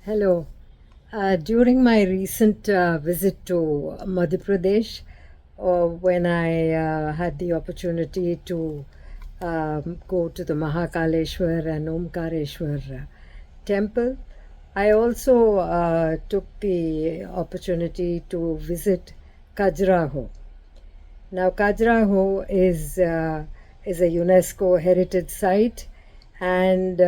Hello. During my recent visit to Madhya Pradesh, when I had the opportunity to go to the Mahakaleshwar and Omkareshwar temple, I also took the opportunity to visit Khajuraho. Now, Khajuraho is a UNESCO heritage site and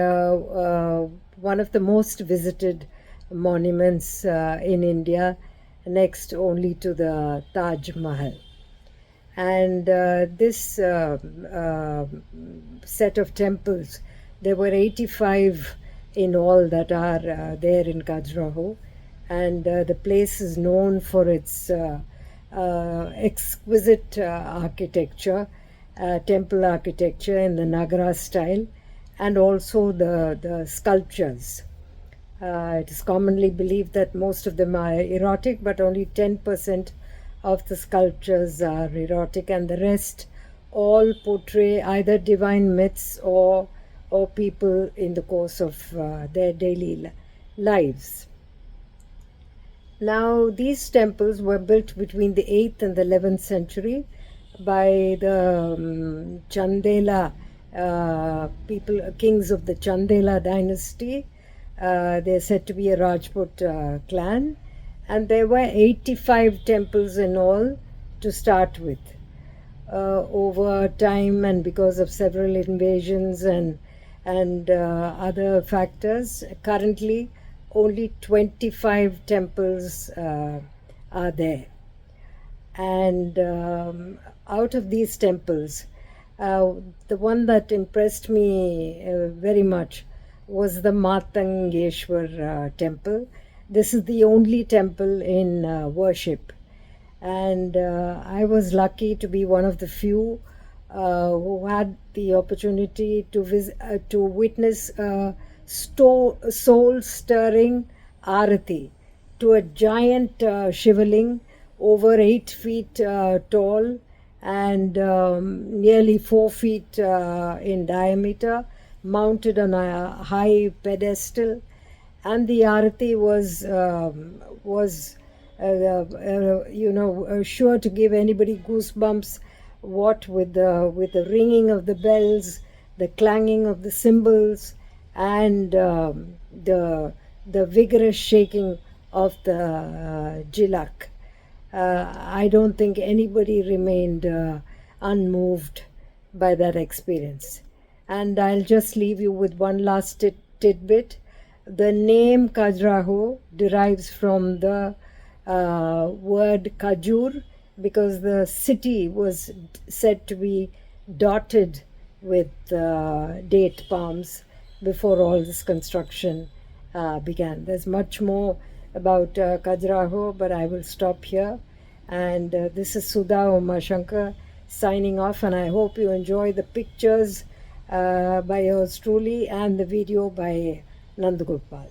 one of the most visited monuments in India, next only to the Taj Mahal. And this set of temples, there were 85 in all that are there in Khajuraho, and the place is known for its exquisite architecture, temple architecture in the Nagara style, and also the sculptures. It is commonly believed that most of them are erotic, but only 10% of the sculptures are erotic, and the rest all portray either divine myths or people in the course of their daily lives. Now, these temples were built between the 8th and the 11th century by the Chandela kings of the Chandela dynasty. They're said to be a Rajput clan, and there were 85 temples in all to start with. Over time, and because of several invasions and other factors, currently only 25 temples are there. And out of these temples, the one that impressed me very much was the Matangeshwar temple. This is the only temple in worship, and I was lucky to be one of the few who had the opportunity to witness soul-stirring arati to a giant shivaling over 8 feet tall and nearly 4 feet in diameter, mounted on a high pedestal, and the arati was sure to give anybody goosebumps. What with the ringing of the bells, the clanging of the cymbals, and the vigorous shaking of the jilak. I don't think anybody remained unmoved by that experience. And I'll just leave you with one last tidbit. The name Khajuraho derives from the word Khajur, because the city was said to be dotted with date palms before all this construction began. There's much more about Khajuraho, but I will stop here. And this is Sudha Umashankar signing off, and I hope you enjoy the pictures by yours truly and the video by Nandagopal.